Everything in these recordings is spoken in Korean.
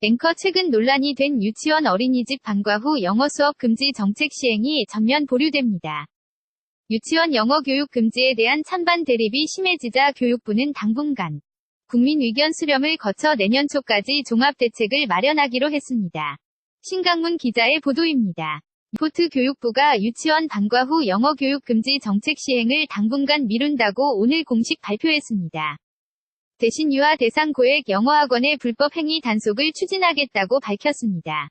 앵커 최근 논란이 된 유치원 어린이집 방과 후 영어 수업 금지 정책 시행이 전면 보류됩니다. 유치원 영어 교육 금지에 대한 찬반 대립이 심해지자 교육부는 당분간 국민 의견 수렴을 거쳐 내년 초까지 종합 대책을 마련하기로 했습니다. 신강문 기자의 보도입니다. 리포트 교육부가 유치원 방과 후 영어 교육 금지 정책 시행을 당분간 미룬다고 오늘 공식 발표했습니다. 대신 유아 대상 고액 영어학원의 불법 행위 단속을 추진하겠다고 밝혔습니다.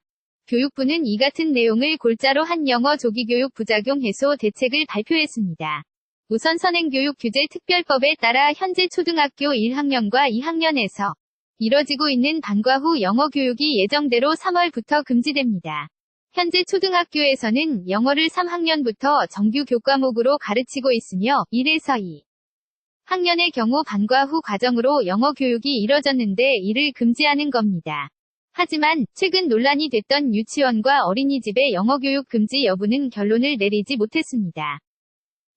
교육부는 이 같은 내용을 골자로 한 영어 조기교육 부작용 해소 대책을 발표했습니다. 우선 선행교육규제특별법에 따라 현재 초등학교 1학년과 2학년에서 이뤄지고 있는 방과 후 영어 교육이 예정대로 3월부터 금지됩니다. 현재 초등학교에서는 영어를 3학년부터 정규 교과목으로 가르치고 있으며 1에서 2 학년의 경우 방과 후 과정으로 영어 교육이 이뤄졌는데 이를 금지하는 겁니다. 하지만 최근 논란이 됐던 유치원과 어린이집의 영어 교육 금지 여부는 결론을 내리지 못했습니다.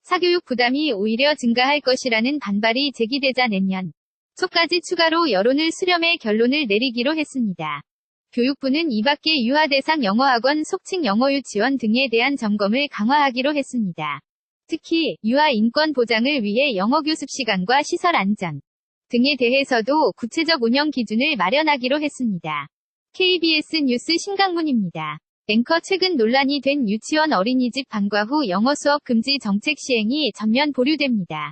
사교육 부담이 오히려 증가할 것이라는 반발이 제기되자 내년 초까지 추가로 여론을 수렴해 결론을 내리기로 했습니다. 교육부는 이 밖에 유아 대상 영어학원 속칭 영어유치원 등에 대한 점검을 강화하기로 했습니다. 특히 유아 인권 보장을 위해 영어 교습 시간과 시설 안전 등에 대해서도 구체적 운영 기준을 마련하기로 했습니다. KBS 뉴스 신강문입니다. 앵커 최근 논란이 된 유치원 어린이집 방과 후 영어 수업 금지 정책 시행이 전면 보류됩니다.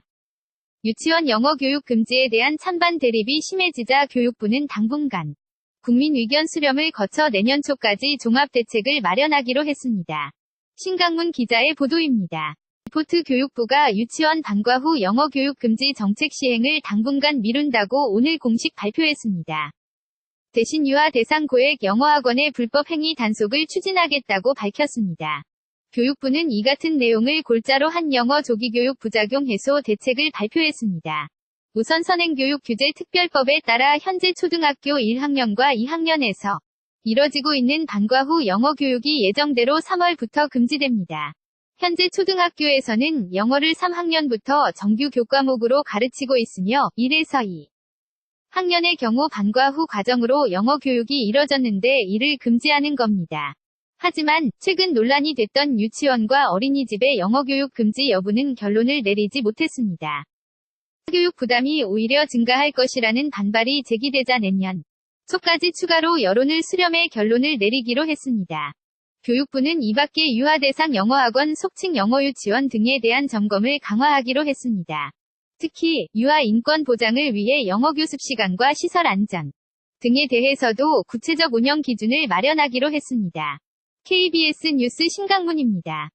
유치원 영어 교육 금지에 대한 찬반 대립이 심해지자 교육부는 당분간 국민 의견 수렴을 거쳐 내년 초까지 종합 대책을 마련하기로 했습니다. 신강문 기자의 보도입니다. 리포트 교육부가 유치원 방과 후 영어 교육 금지 정책 시행을 당분간 미룬다고 오늘 공식 발표했습니다. 대신 유아 대상 고액 영어학원의 불법 행위 단속을 추진하겠다고 밝혔습니다. 교육부는 이 같은 내용을 골자로 한 영어 조기교육 부작용 해소 대책을 발표했습니다. 우선 선행교육규제특별법에 따라 현재 초등학교 1학년과 2학년에서 이뤄지고 있는 방과 후 영어 교육이 예정대로 3월부터 금지됩니다. 현재 초등학교에서는 영어를 3학년부터 정규 교과목으로 가르치고 있으며 1에서 2 학년의 경우 방과 후 과정으로 영어 교육이 이뤄졌는데 이를 금지하는 겁니다. 하지만 최근 논란이 됐던 유치원과 어린이집의 영어 교육 금지 여부는 결론을 내리지 못했습니다. 사교육 부담이 오히려 증가할 것이라는 반발이 제기되자 내년 초까지 추가로 여론을 수렴해 결론을 내리기로 했습니다. 교육부는 이 밖에 유아 대상 영어학원 속칭 영어유치원 등에 대한 점검을 강화하기로 했습니다. 특히 유아 인권 보장을 위해 영어 교습 시간과 시설 안전 등에 대해서도 구체적 운영 기준을 마련하기로 했습니다. KBS 뉴스 신강문입니다.